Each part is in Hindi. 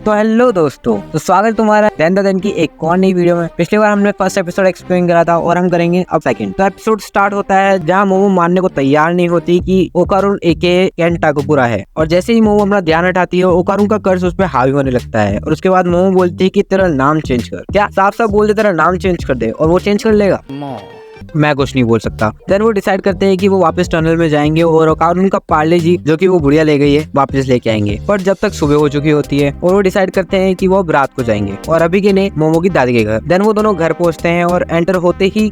तो हेलो दोस्तों, तो स्वागत तुम्हारा दिन की एक और नई वीडियो में। पिछली बार हमने फर्स्ट एपिसोड एक्सप्लेन करा था और हम करेंगे अब सेकंड। तो एपिसोड स्टार्ट होता है जहां मोमो मानने को तैयार नहीं होती कि ओकारुन एके केन टाकुपुरा है, और जैसे ही मोमो अपना ध्यान हटाती है ओकारुन का कर्ज उस पर हावी होने लगता है। और उसके बाद मोमो बोलती है कि तेरा नाम चेंज कर। क्या साफ साफ बोल दे तेरा नाम चेंज कर दे, और वो चेंज कर लेगा। मैं कुछ नहीं बोल सकता। देन वो डिसाइड करते हैं कि वो वापस टनल में जाएंगे और ओकारुन का पार्ले जी जो कि वो बुढ़िया ले गई है वापस लेके आएंगे। पर जब तक सुबह हो चुकी होती है और वो डिसाइड करते हैं कि वो अब रात को जाएंगे और अभी के लिए मोमो की दादी के घर। देन वो दोनों घर पहुंचते हैं और एंटर होते ही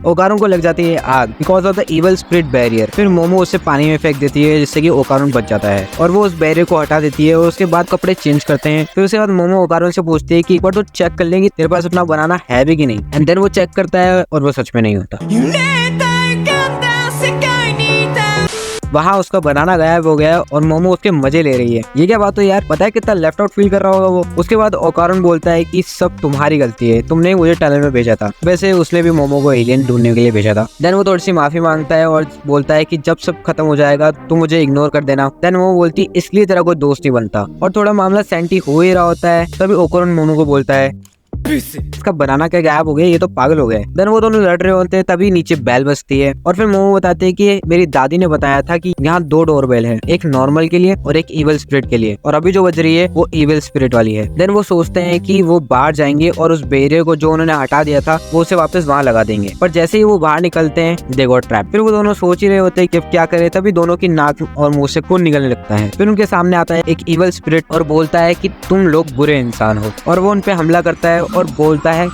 ओकारुन को लग जाती है आग because of the evil spirit barrier. फिर मोमो उसे पानी में फेंक देती है जिससे कि ओकारुन बच जाता है और वो उस बैरियर को हटा देती है और उसके बाद कपड़े चेंज करते हैं। फिर उसके बाद मोमो ओकारुन से पूछती है कि एक बार तो चेक कर लेंगी तेरे पास अपना बनाना है भी कि नहीं। एंड देन वो चेक करता है और वो सच में नहीं होता। वहाँ उसका बनाना गायब हो गया और मोमो उसके मजे ले रही है। ये क्या बात हो यार, पता है कितना लेफ्ट आउट फील कर रहा होगा वो। उसके बाद ओकारुन बोलता है कि सब तुम्हारी गलती है, तुमने मुझे टनल में भेजा था। वैसे उसने भी मोमो को एलियन ढूंढने के लिए भेजा था। देन वो थोड़ी सी माफी मांगता है और बोलता है कि जब सब खत्म हो जाएगा तो मुझे इग्नोर कर देना। देन वो बोलती इसलिए तेरा कोई दोस्त नहीं बनता। और थोड़ा मामला सेंटी हो ही रहा होता है तभी ओकारुन मोमो को बोलता है इसका बनाना क्या गायब हो गया, ये तो पागल हो गए। देन वो दोनों लड़ रहे होते हैं तभी नीचे बेल बजती है और फिर मोमो बताते हैं कि मेरी दादी ने बताया था कि यहाँ 2 डोरबेल है, एक नॉर्मल के लिए और एक इविल स्पिरिट के लिए, और अभी जो बज रही है वो इविल स्पिरिट वाली है। देन वो सोचते हैं कि वो बाहर जाएंगे और उस बैरियर को जो उन्होंने हटा दिया था वो उसे वापस वहाँ लगा देंगे। पर जैसे ही वो बाहर निकलते हैं दे गॉट ट्रैप। फिर वो दोनों सोच ही रहे होते हैं कि क्या करे तभी दोनों की नाक और मुंह से खून निकलने लगता है। फिर उनके सामने आता है एक इविल स्पिरिट और बोलता है कि तुम लोग बुरे इंसान हो, और वो उन पे हमला करता है और बोलता है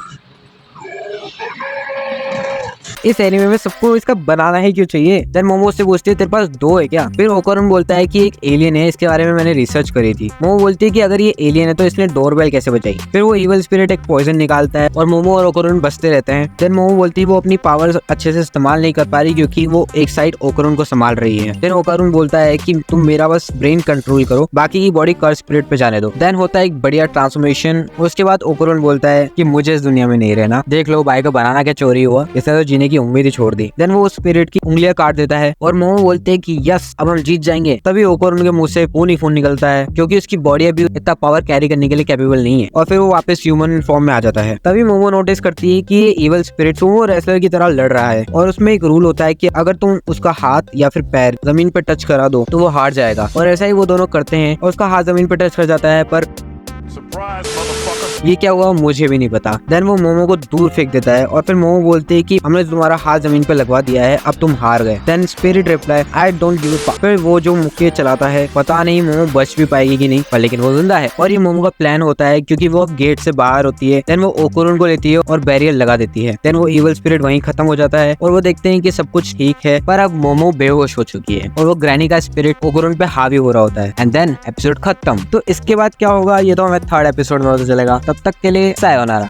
इस एनिमे में सबको इसका बनाना ही क्यों चाहिए। देन मोमो से पूछती है तेरे पास 2 है क्या। फिर ओकारुन बोलता है कि एक एलियन है, इसके बारे में मैंने रिसर्च करी थी। मोमो बोलती है कि अगर ये एलियन है तो इसने डोरबेल कैसे बचाई। फिर वो इविल स्पिरिट एक पॉइजन निकालता है और मोमो और ओकारुन बचते रहते हैं। देन मोमो बोलती है वो अपनी पावर अच्छे से इस्तेमाल नहीं कर पा रही क्योंकि वो एक साइड ओकारुन को संभाल रही है। देन ओकारुन बोलता है कि तुम मेरा बस ब्रेन कंट्रोल करो, बाकी की बॉडी कर्स स्पिरिट पे जाने दो। देन होता है एक बढ़िया ट्रांसफॉर्मेशन। उसके बाद ओकारुन बोलता है कि मुझे इस दुनिया में नहीं रहना, देख लो भाई का बनाना क्या चोरी हुआ, इससे तो जीने की उम्मीद ही छोड़ दी। देन वो स्पिरिट की उंगलियां काट देता है और मोमो बोलते हैं कि यस अब हम जीत जाएंगे। तभी ओकारुन के मुंह से खून ही खून निकलता है क्योंकि उसकी बॉडी अभी इतना पावर कैरी करने के लिए कैपेबल नहीं है, और फिर वो वापस ह्यूमन फॉर्म में आ जाता है। तभी मोमो नोटिस करती है कि ये इविल स्पिरिट सुमो रेसलर की तरह लड़ रहा है, और उसमें एक रूल होता है कि अगर तुम उसका हाथ या फिर पैर जमीन पे टच करा दो तो वो हार जाएगा। और ऐसा ही वो दोनों करते हैं और उसका हाथ जमीन पे टच कर जाता है, पर ये क्या हुआ मुझे भी नहीं पता। देन वो मोमो को दूर फेंक देता है और फिर मोमो बोलते है कि हमने तुम्हारा हाथ जमीन पे लगवा दिया है, अब तुम हार गए। Then spirit reply I don't give a. फिर वो जो मुक्के चलाता है पता नहीं मोमो बच भी पाएगी कि नहीं, पर लेकिन वो जिंदा है। और ये मोमो का प्लान होता है क्योंकि वो गेट से बाहर होती है। देन वो ओकारुन को लेती है और बैरियर लगा देती है। देन वो इविल स्पिरिट वहीं खत्म हो जाता है और वो देखते हैं कि सब कुछ ठीक है, पर अब मोमो बेहोश हो चुकी है और वो ग्रैनी का स्पिरिट ओकारुन पे हावी हो रहा होता है। एंड देन एपिसोड खत्म। तो इसके बाद क्या होगा ये तो हमें 3rd एपिसोड में पता चलेगा। तब तक के लिए सायोनारा।